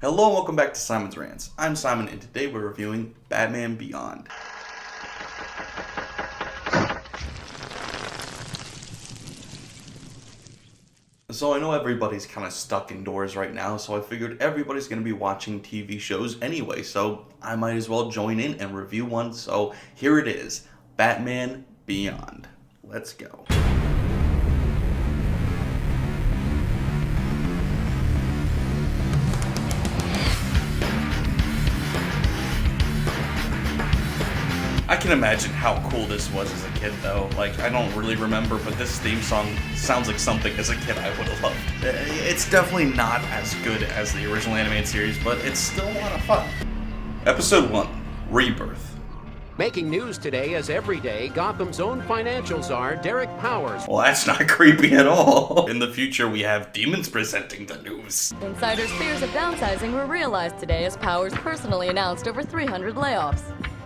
Hello and welcome back to Simon's Rants. I'm Simon and today we're reviewing Batman Beyond. So I know everybody's kind of stuck indoors right now, so I figured everybody's going to be watching TV shows anyway, so I might as well join in and review one. So here it is, Batman Beyond. Let's go. I can imagine how cool this was as a kid, though. Like, I don't really remember, but this theme song sounds like something as a kid I would have loved. It's definitely not as good as the original animated series, but it's still a lot of fun. Episode 1, Rebirth. Making news today as every day, Gotham's own financial czar, Derek Powers. Well, that's not creepy at all. In the future, we have demons presenting the news. Insiders' fears of downsizing were realized today as Powers personally announced over 300 layoffs.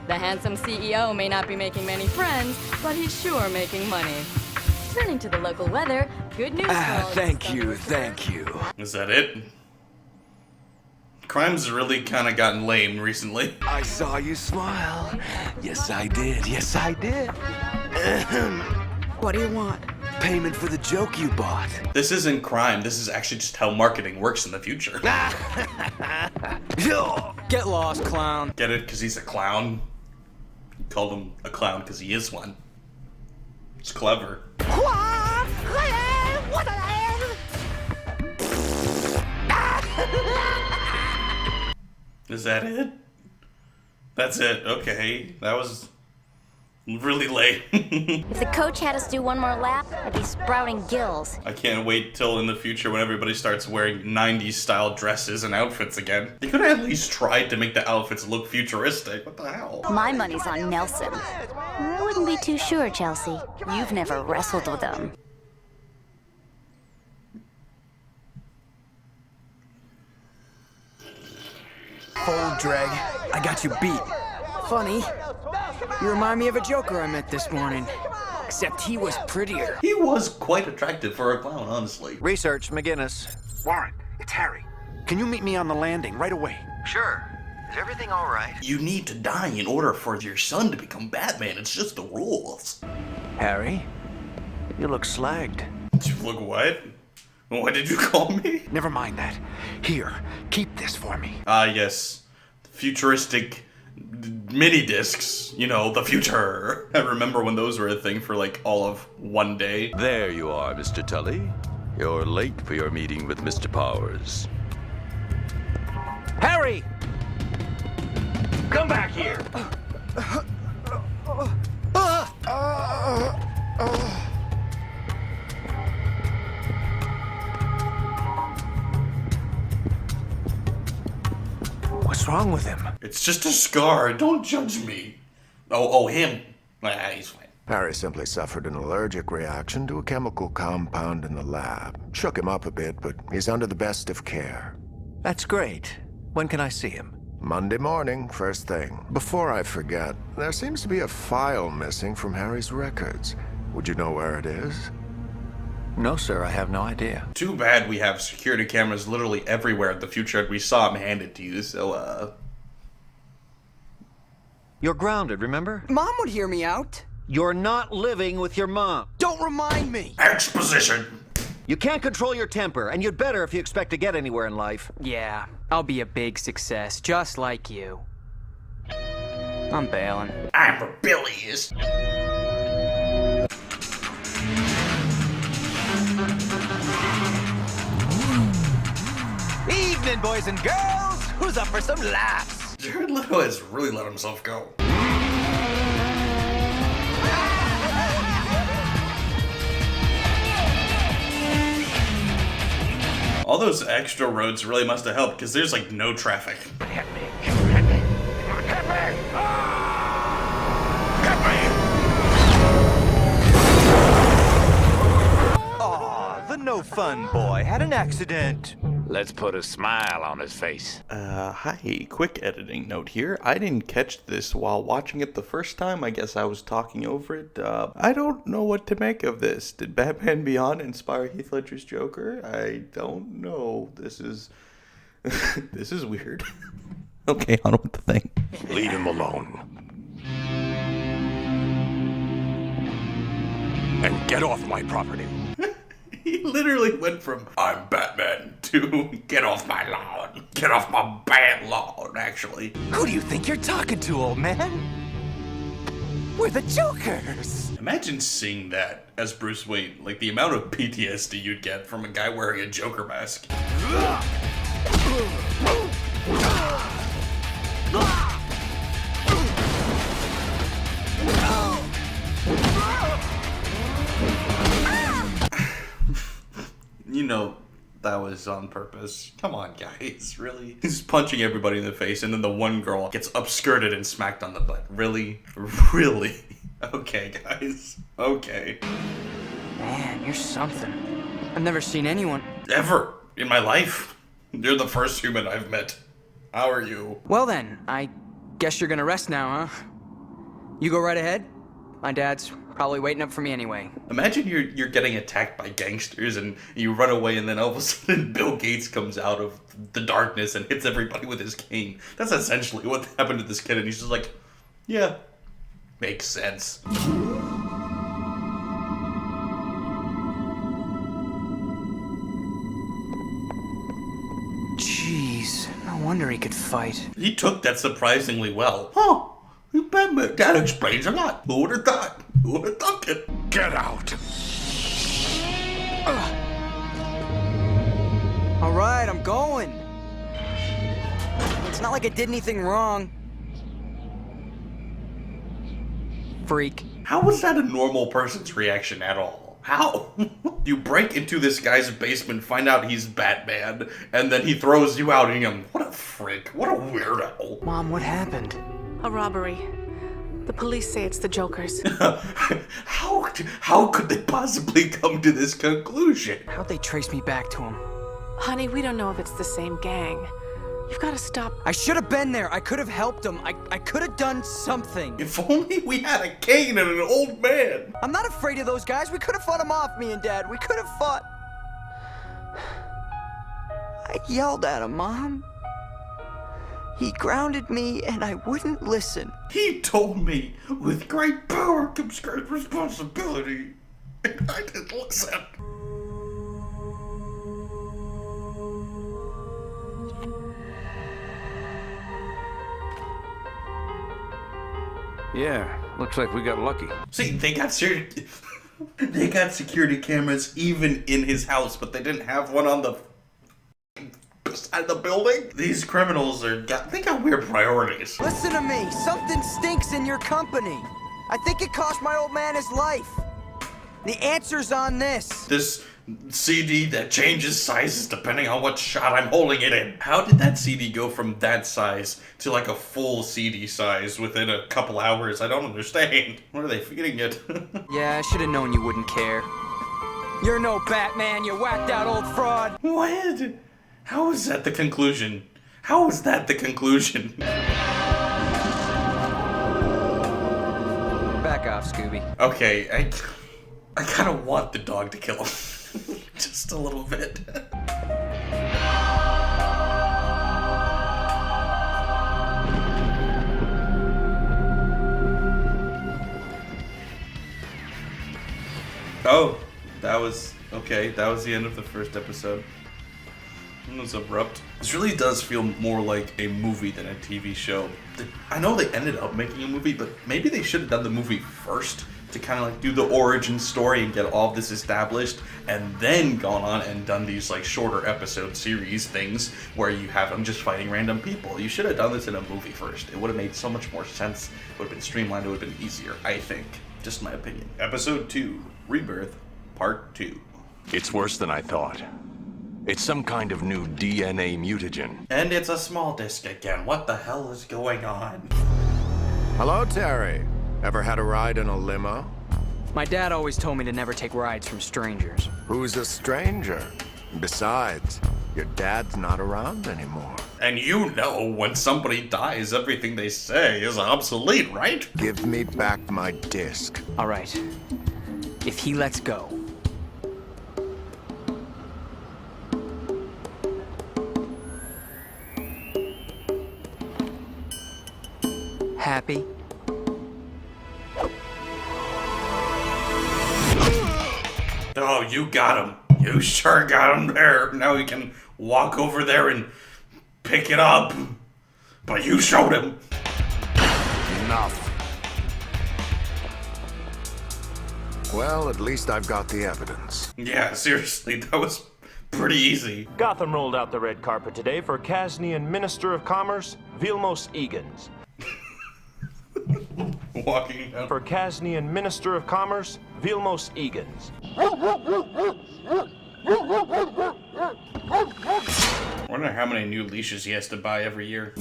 The handsome CEO may not be making many friends, but he's sure making money. Turning to the local weather, good news for all Thank you. Is that it? Crime's really kind of gotten lame recently. I saw you smile. Yes, I did. What do you want? Payment for the joke you bought. This isn't crime. This is actually just how marketing works in the future. Get lost, clown. Get it? Because he's a clown? You called him a clown because he is one. It's clever. Is that it? That's it. Okay. That was really late. If the coach had us do one more lap, I'd be sprouting gills. I can't wait till in the future when everybody starts wearing 90s style dresses and outfits again. They could have at least tried to make the outfits look futuristic. What the hell? My money's on Nelson. I wouldn't be too sure, Chelsea. You've never wrestled with him. Full drag. I got you beat. Funny. You remind me of a Joker I met this morning. Except he was prettier. He was quite attractive for a clown, honestly. Research, McGinnis. Warren, it's Harry. Can you meet me on the landing right away? Sure. Is everything all right? You need to die in order for your son to become Batman. It's just the rules. Harry, you look slagged. You look what? What did you call me? Never mind that. Here, keep this for me. Yes. Futuristic mini discs. You know, the future. I remember when those were a thing for like all of one day. There you are, Mr. Tully. You're late for your meeting with Mr. Powers. Harry! Come back here! What's wrong with him? It's just a scar. Don't judge me. Oh, him. He's fine. Harry simply suffered an allergic reaction to a chemical compound in the lab. Shook him up a bit, but he's under the best of care. That's great. When can I see him? Monday morning, first thing. Before I forget, there seems to be a file missing from Harry's records. Would you know where it is? No, sir, I have no idea. Too bad we have security cameras literally everywhere in the future and we saw him hand it to you, so, You're grounded, remember? Mom would hear me out. You're not living with your mom. Don't remind me. Exposition! You can't control your temper, and you'd better if you expect to get anywhere in life. Yeah, I'll be a big success, just like you. I'm bailing. I'm rebellious. Evening, boys and girls! Who's up for some laughs? Jared Leto has really let himself go. All those extra roads really must have helped because there's like no traffic. Hit me! Hit me! Hit me! Hit me! Aw, the no-fun boy had an accident. Let's put a smile on his face. Hi, quick editing note here. I didn't catch this while watching it the first time. I guess I was talking over it. I don't know what to make of this. Did Batman Beyond inspire Heath Ledger's Joker? I don't know. This is This is weird. Okay, on with the thing. Leave him alone. And get off my property. He literally went from I'm Batman to get off my lawn. Get off my bad lawn, actually. Who do you think you're talking to, old man? We're the Jokers! Imagine seeing that as Bruce Wayne. Like, the amount of PTSD you'd get from a guy wearing a Joker mask. You know, that was on purpose. Come on, guys, really? He's punching everybody in the face, and then the one girl gets upskirted and smacked on the butt. Really? Really? Okay, guys. Okay. Man, you're something. I've never seen anyone. Ever in my life. You're the first human I've met. How are you? Well then, I guess you're gonna rest now, huh? You go right ahead. My dad's probably waiting up for me anyway. Imagine you're getting attacked by gangsters and you run away, and then all of a sudden Bill Gates comes out of the darkness and hits everybody with his cane. That's essentially what happened to this kid, and he's just like, yeah, makes sense. Jeez, no wonder he could fight. He took that surprisingly well. Huh. Batman, that explains a lot. Who would have thought? Who would have thunk it? Get out. All right, I'm going. It's not like I did anything wrong. Freak. How was that a normal person's reaction at all? How? You break into this guy's basement, find out he's Batman, and then he throws you out and you're, what a freak. What a weirdo. Mom, what happened? A robbery. The police say it's the Jokers. How could they possibly come to this conclusion? How'd they trace me back to him? Honey, we don't know if it's the same gang. You've got to stop. I should have been there. I could have helped him. I could have done something. If only we had a cane and an old man. I'm not afraid of those guys. We could have fought them off, me and Dad. We could have fought. I yelled at him, Mom. He grounded me, and I wouldn't listen. He told me, with great power comes great responsibility. And I didn't listen. Yeah, looks like we got lucky. See, they got security cameras even in his house, but they didn't have one on the side of the building. These criminals they got weird priorities. Listen to me. Something stinks in your company. I think it cost my old man his life. The answer's on this. This CD that changes sizes depending on what shot I'm holding it in. How did that CD go from that size to like a full CD size within a couple hours? I don't understand. What are they feeding it? Yeah, I should have known you wouldn't care. You're no Batman, you whacked out old fraud. What? How is that the conclusion? How is that the conclusion? Back off, Scooby. Okay, I kind of want the dog to kill him. Just a little bit. Oh, that was okay. That was the end of the first episode. It was abrupt. This really does feel more like a movie than a TV show. I know they ended up making a movie, but maybe they should have done the movie first to kind of like do the origin story and get all of this established, and then gone on and done these like shorter episode series things where you have them just fighting random people. You should have done this in a movie first. It would have made so much more sense. It would have been streamlined. It would have been easier, I think. Just my opinion. Episode 2, Rebirth, Part 2. It's worse than I thought. It's some kind of new DNA mutagen. And it's a small disc again. What the hell is going on? Hello, Terry. Ever had a ride in a limo? My dad always told me to never take rides from strangers. Who's a stranger? Besides, your dad's not around anymore. And you know when somebody dies, everything they say is obsolete, right? Give me back my disc. All right. If he lets go. Happy? Oh, you got him. You sure got him there. Now he can walk over there and pick it up. But you showed him. Enough. Well, at least I've got the evidence. Yeah, seriously, that was pretty easy. Gotham rolled out the red carpet today for Kasnian Minister of Commerce, Vilmos Egan's. Walking down. For Kasnian Minister of Commerce, Vilmos Egan's. I wonder how many new leashes he has to buy every year.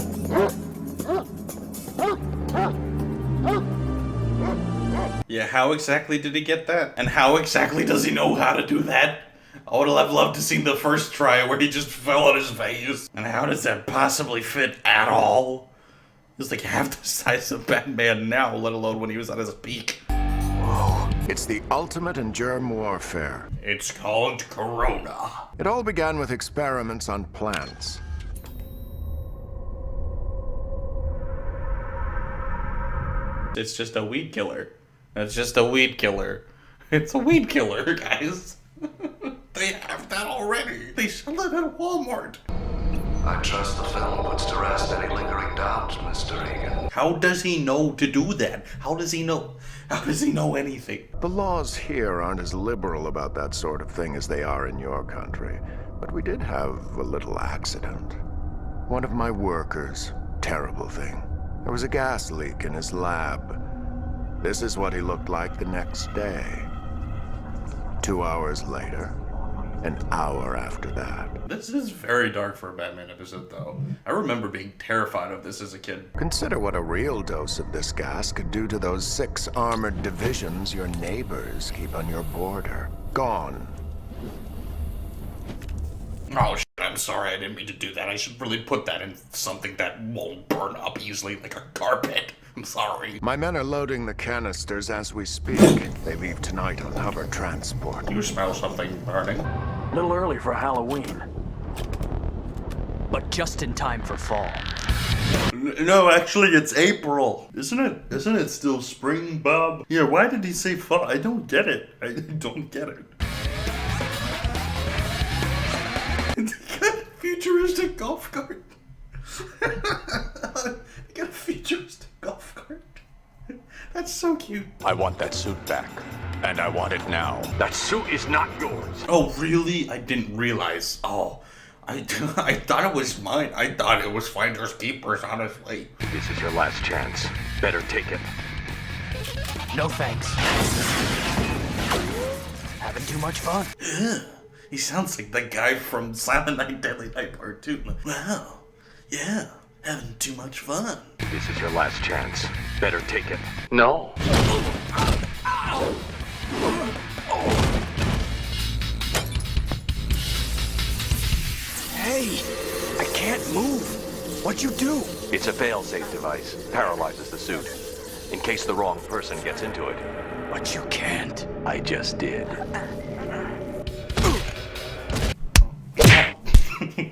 Yeah, how exactly did he get that? And how exactly does he know how to do that? I would have loved to see the first try where he just fell on his face. And how does that possibly fit at all? He's like half the size of Batman now, let alone when he was at his peak. Whoa. It's the ultimate in germ warfare. It's called Corona. It all began with experiments on plants. It's just a weed killer. It's just a weed killer. It's a weed killer, guys. They have that already. They sell it at Walmart. I trust the film puts to rest any lingering doubts, Mr. Egan. How does he know to do that? How does he know? How does he know anything? The laws here aren't as liberal about that sort of thing as they are in your country. But we did have a little accident. One of my workers, terrible thing. There was a gas leak in his lab. This is what he looked like the next day. 2 hours later. An hour after that. This is very dark for a Batman episode, though. I remember being terrified of this as a kid. Consider what a real dose of this gas could do to those 6 armored divisions your neighbors keep on your border. Gone. Oh, shit, I'm sorry. I didn't mean to do that. I should really put that in something that won't burn up easily, like a carpet. I'm sorry. My men are loading the canisters as we speak. They leave tonight on hover transport. You smell something burning? A little early for Halloween. But just in time for fall. No, actually, it's April. Isn't it still spring, Bob? Yeah, why did he say fall? I don't get it. I don't get it. Futuristic golf cart. I got a futuristic golf cart. That's so cute. I want that suit back. And I want it now. That suit is not yours. Oh, really? I didn't realize. Oh, I thought it was mine. I thought it was Finders Keepers, honestly. This is your last chance. Better take it. No thanks. Having too much fun. Yeah. He sounds like the guy from Silent Night, Deadly Night Part 2. Wow. Yeah. Having too much fun. This is your last chance. Better take it. No. Hey, I can't move. What'd you do? It's a fail-safe device. Paralyzes the suit. In case the wrong person gets into it. But you can't. I just did.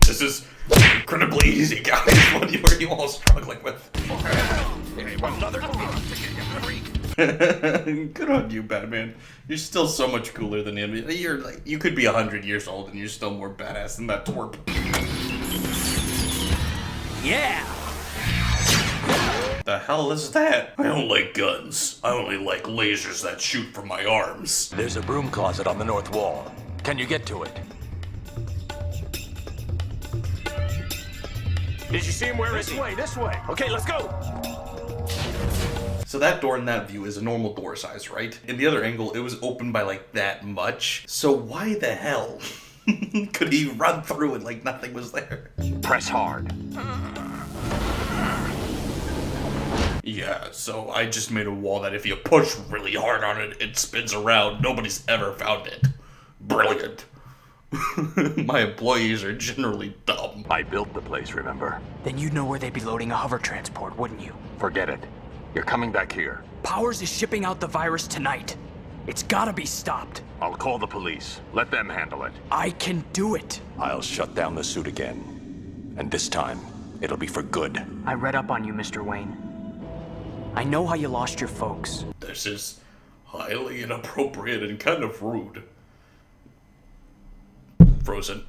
This is incredibly easy, guys. What are you all struggling with? Good on you, Batman. You're still so much cooler than him. You could be 100 years old and you're still more badass than that twerp. Yeah. The hell is that? I don't like guns. I only like lasers that shoot from my arms. There's a broom closet on the north wall. Can you get to it? Did you see him? Where is he? This way. Okay, let's go. So that door in that view is a normal door size, right? In the other angle, it was open by like that much. So why the hell could he run through it like nothing was there? Press hard. Yeah, so I just made a wall that if you push really hard on it, it spins around. Nobody's ever found it. Brilliant. My employees are generally dumb. I built the place, remember? Then you'd know where they'd be loading a hover transport, wouldn't you? Forget it. You're coming back here. Powers is shipping out the virus tonight. It's gotta be stopped. I'll call the police. Let them handle it. I can do it. I'll shut down the suit again. And this time, it'll be for good. I read up on you, Mr. Wayne. I know how you lost your folks. This is highly inappropriate and kind of rude. Frozen.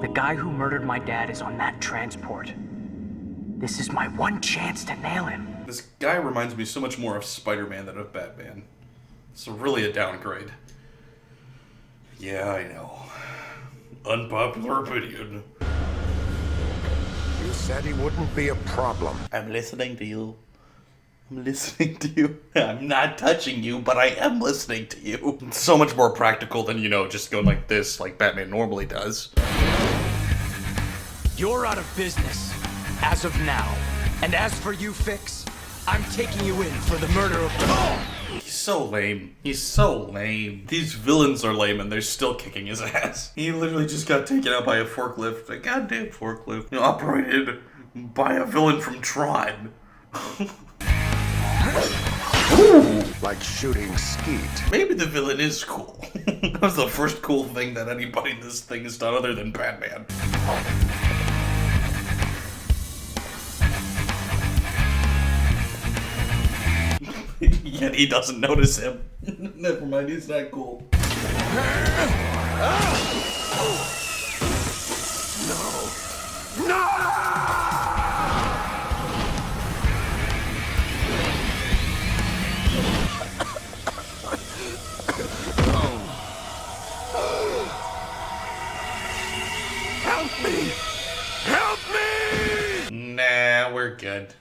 The guy who murdered my dad is on that transport. This is my one chance to nail him. This guy reminds me so much more of Spider-Man than of Batman. It's really a downgrade. Yeah, I know. Unpopular opinion. You said he wouldn't be a problem. I'm listening to you. I'm listening to you. I'm not touching you, but I am listening to you. It's so much more practical than, just going like this, like Batman normally does. You're out of business, as of now. And as for you, Fix, I'm taking you in for the murder of... He's so lame. He's so lame. These villains are lame and they're still kicking his ass. He literally just got taken out by a forklift. A goddamn forklift. Operated by a villain from Tron. Ooh. Like shooting skeet. Maybe the villain is cool. That was the first cool thing that anybody in this thing has done other than Batman. Yet he doesn't notice him. Never mind, he's not cool. No. No! Help me! Help me! Nah, we're good.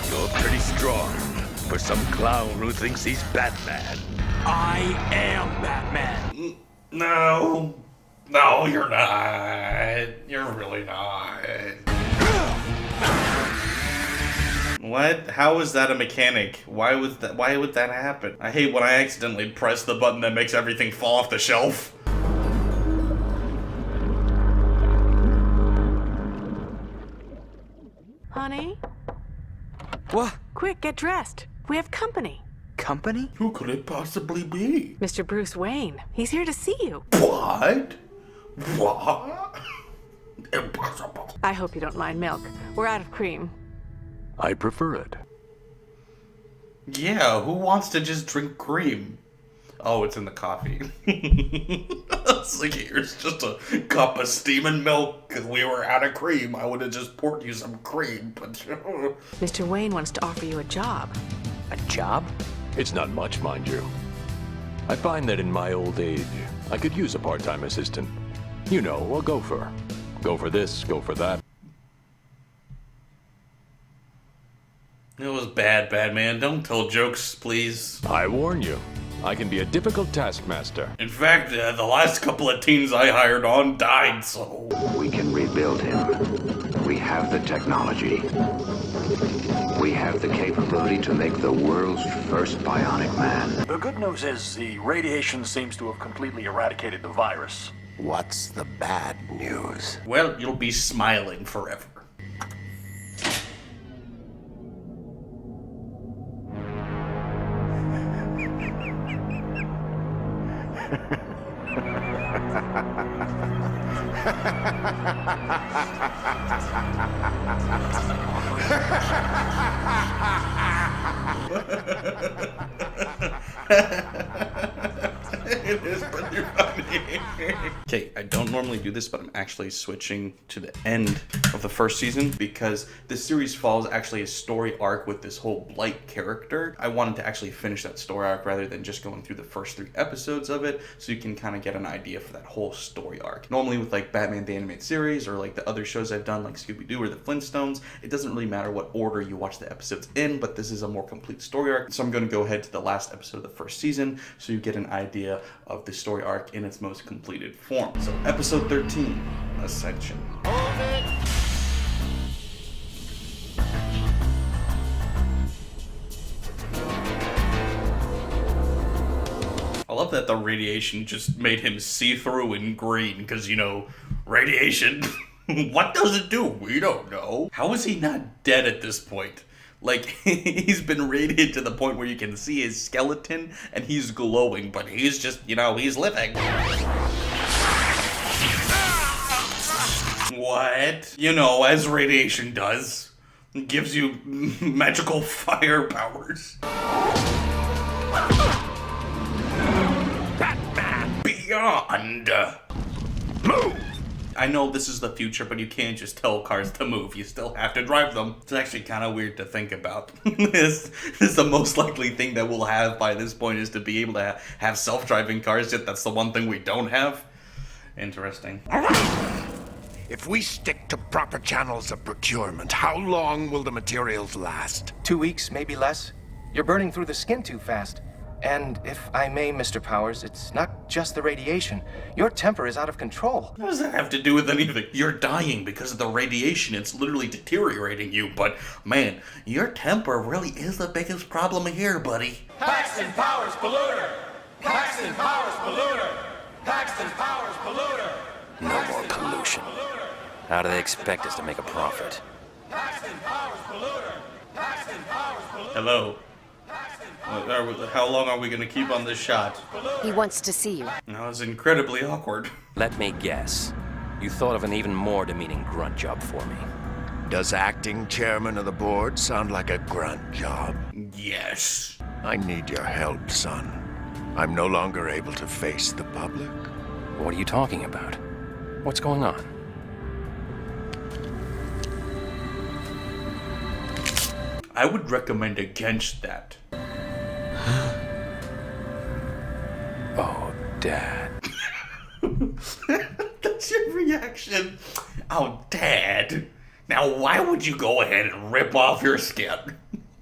You're pretty strong for some clown who thinks he's Batman. I am Batman. No. No, you're not. You're really not. What? How is that a mechanic? Why would that happen? I hate when I accidentally press the button that makes everything fall off the shelf. Honey? What? Quick, get dressed. We have company. Company? Who could it possibly be? Mr. Bruce Wayne. He's here to see you. What? What? Impossible. I hope you don't mind milk. We're out of cream. I prefer it. Yeah, who wants to just drink cream? Oh, it's in the coffee. It's like, here's just a cup of steaming milk because we were out of cream. I would have just poured you some cream, but... Mr. Wayne wants to offer you a job. A job? It's not much, mind you. I find that in my old age, I could use a part-time assistant. You know, a gopher. Go for this, go for that. It was bad, Batman. Don't tell jokes, please. I warn you, I can be a difficult taskmaster. In fact, the last couple of teens I hired on died, so... We can rebuild him. We have the technology. We have the capability to make the world's first bionic man. The good news is the radiation seems to have completely eradicated the virus. What's the bad news? Well, you'll be smiling forever. It is pretty funny. Okay, I don't normally do this, but I'm actually switching to the end of the first season because this series follows actually a story arc with this whole Blight character. I wanted to actually finish that story arc rather than just going through the first 3 episodes of it, so you can kind of get an idea for that whole story arc. Normally with like Batman the Animated Series or like the other shows I've done like Scooby-Doo or the Flintstones, it doesn't really matter what order you watch the episodes in, but this is a more complete story arc. So I'm going to go ahead to the last episode of the first season so you get an idea of the story arc in its most completed form. So episode 13, Ascension. I love that the radiation just made him see-through and green, because, you know, radiation. What does it do? We don't know. How is he not dead at this point? Like, he's been radiated to the point where you can see his skeleton and he's glowing, but he's just, you know, he's living. What? You know, as radiation does. It gives you magical fire powers. Batman Beyond! Move! I know this is the future, but you can't just tell cars to move. You still have to drive them. It's actually kind of weird to think about. This is the most likely thing that we'll have by this point, is to be able to have self-driving cars, yet that's the one thing we don't have. Interesting. If we stick to proper channels of procurement, how long will the materials last? 2 weeks, maybe less. You're burning through the skin too fast. And if I may, Mr. Powers, it's not just the radiation. Your temper is out of control. What does that have to do with anything? You're dying because of the radiation. It's literally deteriorating you. But, man, your temper really is the biggest problem here, buddy. Paxton Powers polluter! Paxton Powers polluter! Paxton Powers polluter! No more pollution. How do they expect us to make a profit? Paxton Powers polluter! Paxton Powers polluter! Hello. How long are we going to keep on this shot? He wants to see you. That was incredibly awkward. Let me guess. You thought of an even more demeaning grunt job for me. Does acting chairman of the board sound like a grunt job? Yes. I need your help, son. I'm no longer able to face the public. What are you talking about? What's going on? I would recommend against that. Oh, Dad. That's your reaction. Oh, Dad. Now, why would you go ahead and rip off your skin?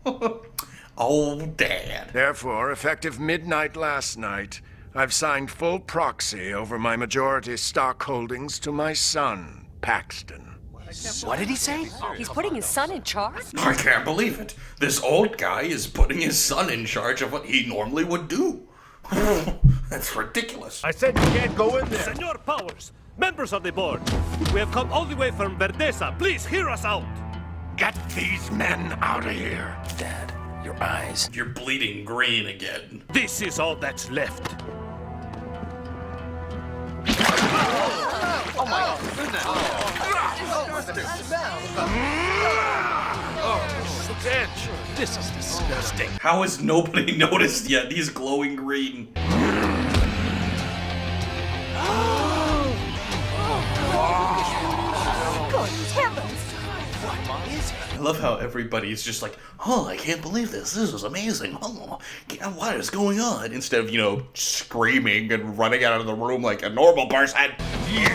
Oh, Dad. Therefore, effective midnight last night, I've signed full proxy over my majority stock holdings to my son, Paxton. What did he say? He's putting his son in charge? I can't believe it. This old guy is putting his son in charge of what he normally would do. That's ridiculous. I said you can't go in there. Senor Powers, members of the board, we have come all the way from Verdesa. Please hear us out. Get these men out of here. Dad, your eyes. You're bleeding green again. This is all that's left. Oh my goodness! This is disgusting. How has nobody noticed yet? He's glowing green. Good heavens! I love how everybody is just like, oh, I can't believe this. This is amazing. Oh, what is going on? Instead of, you know, screaming and running out of the room like a normal person. You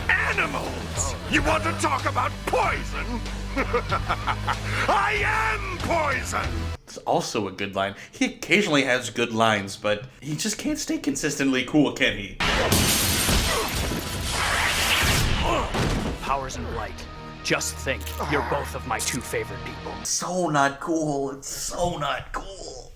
animals! You want to talk about poison? I am poison! It's also a good line. He occasionally has good lines, but he just can't stay consistently cool, can he? Powers and Blight. Just think, you're both of my two favorite people. So not cool. It's so not cool.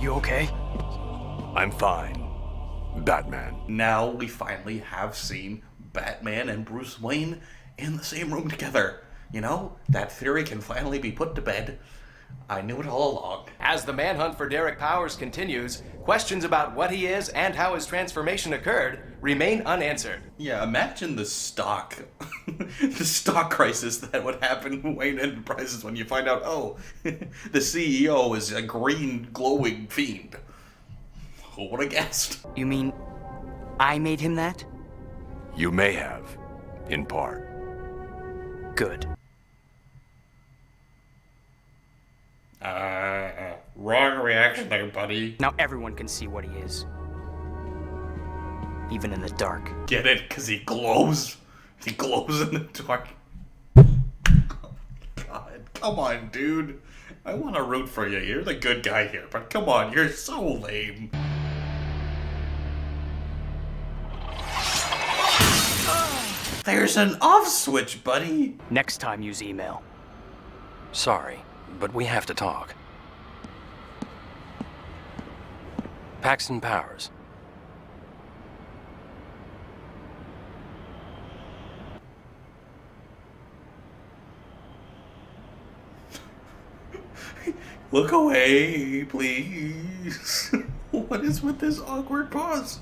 You okay? I'm fine. Batman. Now we finally have seen Batman and Bruce Wayne in the same room together. You know, that theory can finally be put to bed. I knew it all along. As the manhunt for Derek Powers continues, questions about what he is and how his transformation occurred remain unanswered. Yeah, imagine the stock crisis that would happen in Wayne Enterprises when you find out, oh, the CEO is a green glowing fiend. Who would have guessed? You mean I made him that? You may have, in part. Good. Wrong reaction there, buddy. Now everyone can see what he is. Even in the dark. Get it? Because he glows? He glows in the dark. God, come on, dude. I want to root for you. You're the good guy here, but come on, you're so lame. There's an off switch, buddy. Next time use email. Sorry, but we have to talk. Paxton Powers. Look away, please. What is with this awkward pause?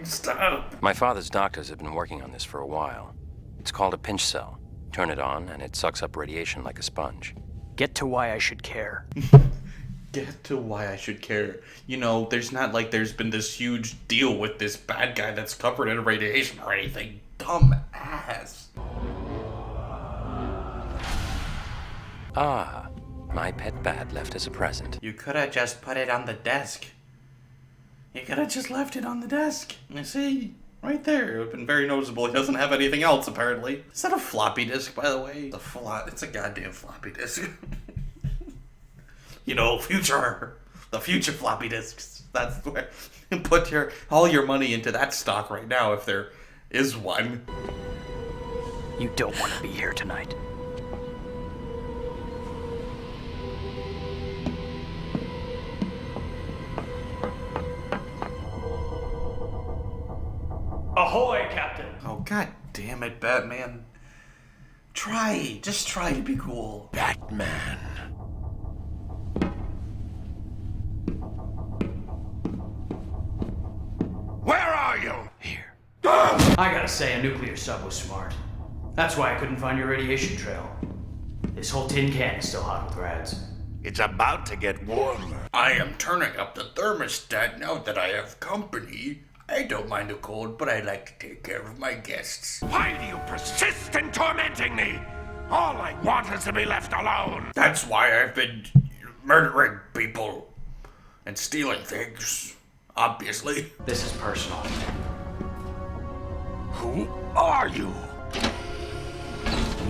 Stop. My father's doctors have been working on this for a while. It's called a pinch cell. Turn it on, and it sucks up radiation like a sponge. Get to why I should care. Get to why I should care. You know, there's not like there's been this huge deal with this bad guy that's covered in radiation or anything. Dumb ass. Ah, my pet bat left as a present. You could have just put it on the desk. You could have just left it on the desk. You see? Right there. It would have been very noticeable. He doesn't have anything else, apparently. Is that a floppy disk, by the way? It's a goddamn floppy disk. You know, the future floppy disks. That's where you put all your money into that stock right now, if there is one. You don't want to be here tonight. Ahoy, Captain! Oh, god damn it, Batman. Just try to be cool. Batman. Where are you? Here. I gotta say, a nuclear sub was smart. That's why I couldn't find your radiation trail. This whole tin can is still hot with rads. It's about to get warmer. I am turning up the thermostat now that I have company. I don't mind the cold, but I like to take care of my guests. Why do you persist in tormenting me? All I want is to be left alone. That's why I've been murdering people and stealing things, obviously. This is personal. Who are you?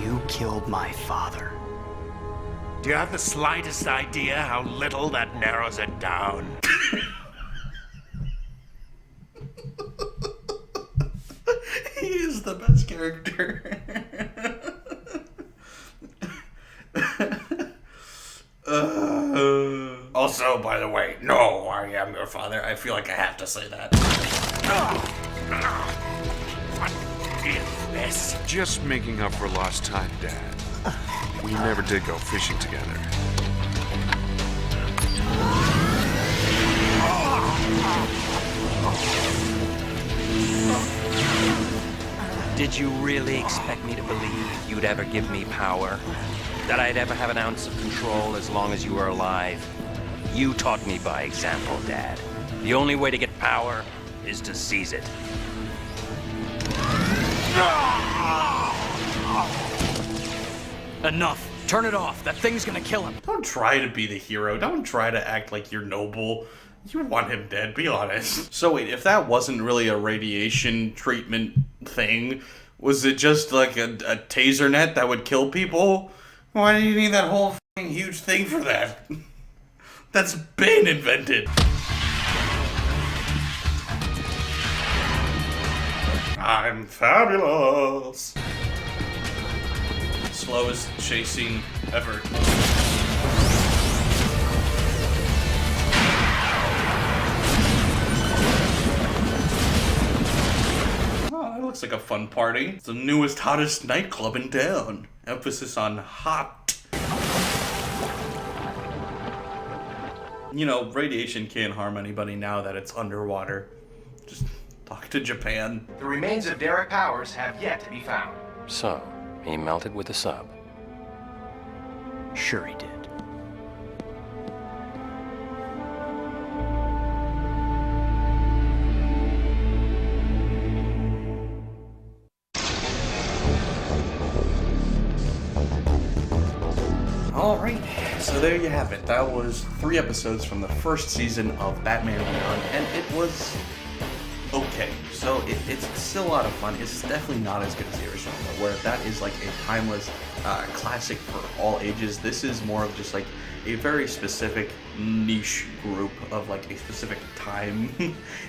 You killed my father. Do you have the slightest idea how little that narrows it down? He is the best character. Also, by the way, no, I am your father. I feel like I have to say that. What is this? Just making up for lost time, Dad. We never did go fishing together. Did you really expect me to believe you'd ever give me power? That I'd ever have an ounce of control as long as you were alive? You taught me by example, Dad. The only way to get power is to seize it. Enough. Turn it off. That thing's gonna kill him. Don't try to be the hero. Don't try to act like you're noble. You want him dead, be honest. So wait, if that wasn't really a radiation treatment thing, was it just like a taser net that would kill people? Why do you need that whole fucking huge thing for that? That's been invented. I'm fabulous. Slowest chasing ever. Oh, that looks like a fun party. It's the newest, hottest nightclub in town. Emphasis on hot. You know, radiation can't harm anybody now that it's underwater. Just talk to Japan. The remains of Derek Powers have yet to be found. So, he melted with the sub. Sure he did. Alright, so there you have it. That was 3 episodes from the first season of Batman Beyond, and it was okay. So it's still a lot of fun. It's definitely not as good as the original, though, where that is like a timeless classic for all ages. This is more of just like a very specific niche group of like a specific time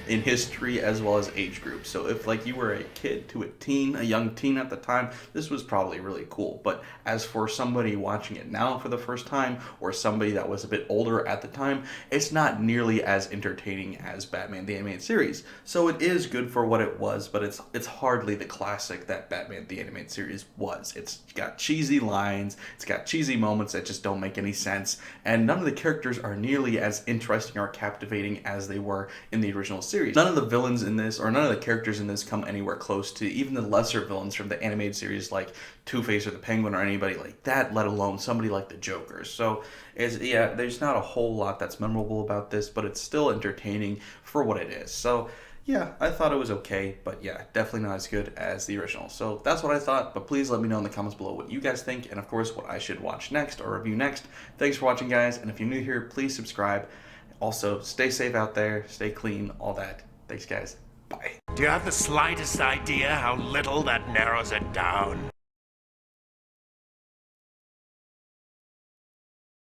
in history as well as age group. So if like you were a kid to a teen, a young teen at the time, this was probably really cool. But as for somebody watching it now for the first time, or somebody that was a bit older at the time, it's not nearly as entertaining as Batman the Animated Series. So it is good for what it was, but it's hardly the classic that Batman the Animated Series was. It's got cheesy lines, it's got cheesy moments that just don't make any sense, and none of the characters are nearly as interesting or captivating as they were in the original series. None of the villains in this, or none of the characters in this, come anywhere close to even the lesser villains from the animated series like Two-Face or the Penguin or anybody like that, let alone somebody like the Joker. So yeah, there's not a whole lot that's memorable about this, but it's still entertaining for what it is. So yeah, I thought it was okay, but yeah, definitely not as good as the original. So that's what I thought, but please let me know in the comments below what you guys think, and of course what I should watch next or review next. Thanks for watching, guys, and if you're new here, please subscribe. Also, stay safe out there, stay clean, all that. Thanks, guys. Bye. Do you have the slightest idea how little that narrows it down?